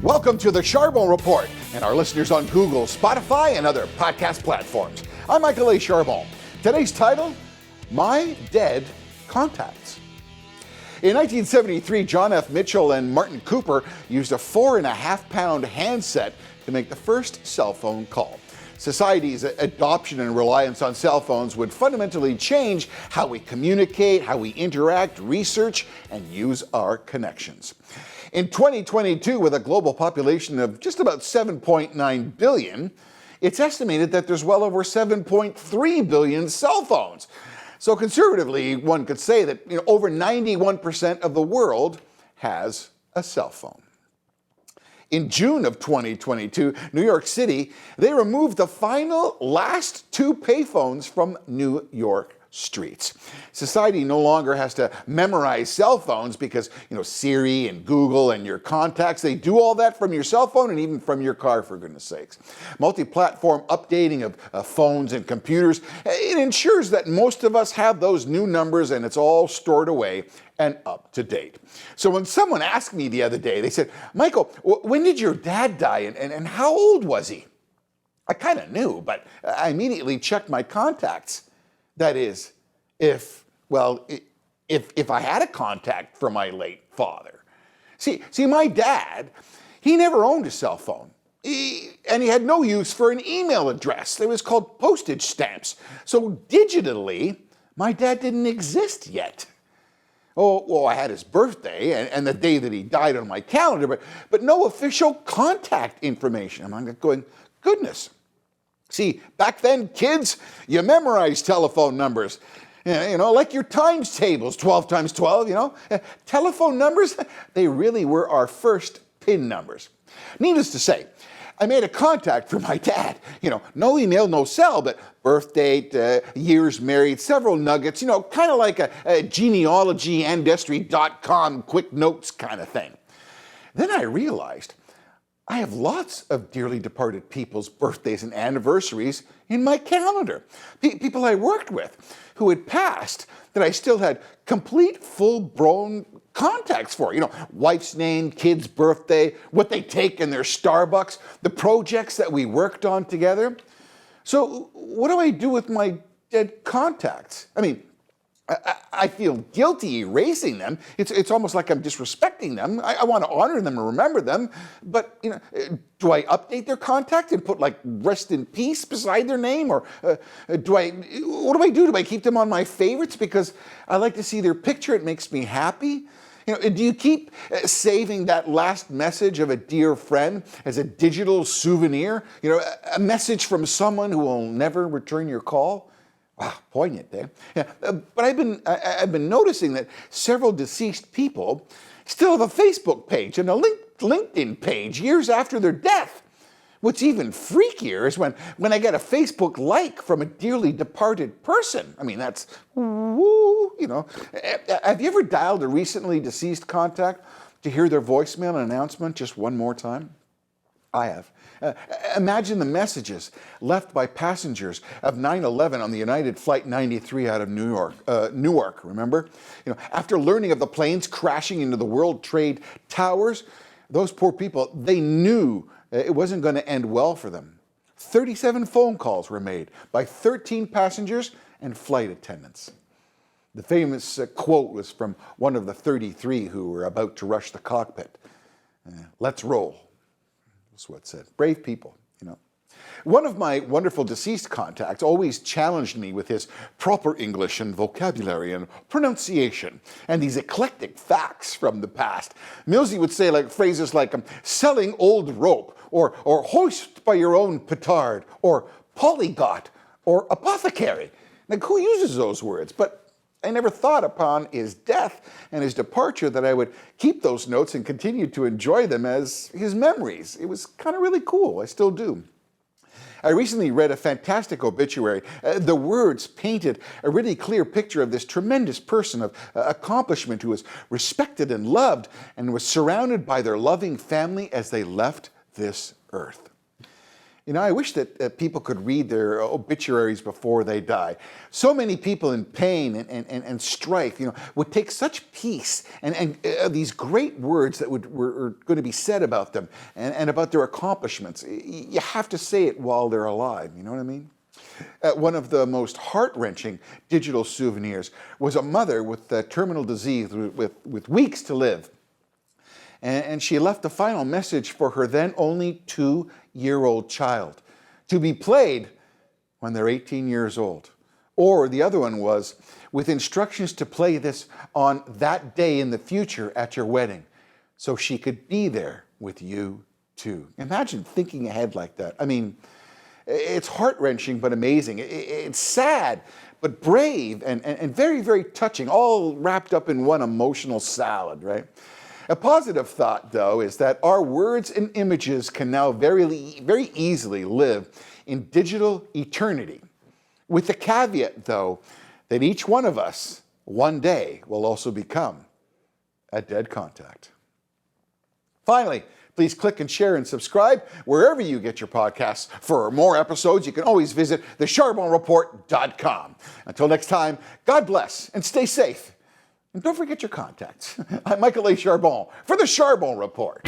Welcome to the Charbon Report and our listeners on Google, Spotify, and other podcast platforms. I'm Michael A. Charbon. Today's title, My Dead Contacts. In 1973, John F. Mitchell and Martin Cooper used a 4.5-pound handset to make the first cell phone call. Society's adoption and reliance on cell phones would fundamentally change how we communicate, how we interact, research, and use our connections. In 2022, with a global population of just about 7.9 billion, it's estimated that there's well over 7.3 billion cell phones. So conservatively, one could say that over 91% of the world has a cell phone. In June of 2022, New York City, they removed the last two payphones from New York streets. Society no longer has to memorize cell phones because, Siri and Google and your contacts, they do all that from your cell phone and even from your car, for goodness sakes. Multi-platform updating of phones and computers, it ensures that most of us have those new numbers and it's all stored away and up to date. So when someone asked me the other day, they said, Michael, when did your dad die and how old was he? I kind of knew, but I immediately checked my contacts. That is, if I had a contact from my late father. See, my dad, he never owned a cell phone. And he had no use for an email address. It was called postage stamps. So digitally, my dad didn't exist yet. Oh, well, I had his birthday and the day that he died on my calendar, but no official contact information. I'm going, goodness. See, back then, kids, you memorized telephone numbers. Like your times tables, 12 times 12, Telephone numbers, they really were our first PIN numbers. Needless to say, I made a contact for my dad. No email, no cell, but birth date, years married, several nuggets, kind of like a genealogy, ancestry.com, quick notes kind of thing. Then I realized I have lots of dearly departed people's birthdays and anniversaries in my calendar. People I worked with who had passed that I still had complete, full-blown contacts for. Wife's name, kid's birthday, what they take in their Starbucks, the projects that we worked on together. So what do I do with my dead contacts? I feel guilty erasing them. It's almost like I'm disrespecting them. I want to honor them and remember them. But, do I update their contact and put rest in peace beside their name? Or what do I do? Do I keep them on my favorites because I like to see their picture? It makes me happy. Do you keep saving that last message of a dear friend as a digital souvenir? A message from someone who will never return your call? Wow, poignant, eh? Yeah, but I've been noticing that several deceased people still have a Facebook page and a LinkedIn page years after their death. What's even freakier is when I get a Facebook like from a dearly departed person. That's woo, Have you ever dialed a recently deceased contact to hear their voicemail announcement just one more time? I have. Imagine the messages left by passengers of 9/11 on the United Flight 93 out of Newark, remember? After learning of the planes crashing into the World Trade Towers, those poor people, they knew it wasn't going to end well for them. 37 phone calls were made by 13 passengers and flight attendants. The famous quote was from one of the 33 who were about to rush the cockpit. Let's roll. That's what it said. Brave people, One of my wonderful deceased contacts always challenged me with his proper English and vocabulary and pronunciation and these eclectic facts from the past. Millsy would say phrases like selling old rope or hoist by your own petard or polygot or apothecary. Who uses those words? But I never thought upon his death and his departure that I would keep those notes and continue to enjoy them as his memories. It was kind of really cool. I still do. I recently read a fantastic obituary. The words painted a really clear picture of this tremendous person of accomplishment who was respected and loved and was surrounded by their loving family as they left this earth. You know, I wish that people could read their obituaries before they die. So many people in pain and strife, you know, would take such peace and these great words that were going to be said about them and about their accomplishments. You have to say it while they're alive, you know what I mean? One of the most heart-wrenching digital souvenirs was a mother with terminal disease with weeks to live. And she left a final message for her then only 2-year-old child to be played when they're 18 years old. Or the other one was with instructions to play this on that day in the future at your wedding so she could be there with you too. Imagine thinking ahead like that. I mean, it's heart-wrenching but amazing. It's sad but brave and very, very touching, all wrapped up in one emotional salad, right? A positive thought, though, is that our words and images can now very easily live in digital eternity, with the caveat, though, that each one of us one day will also become a dead contact. Finally, please click and share and subscribe wherever you get your podcasts. For more episodes, you can always visit thecharbonreport.com. Until next time, God bless and stay safe. And don't forget your contacts. I'm Michael A. Charbon for The Charbon Report.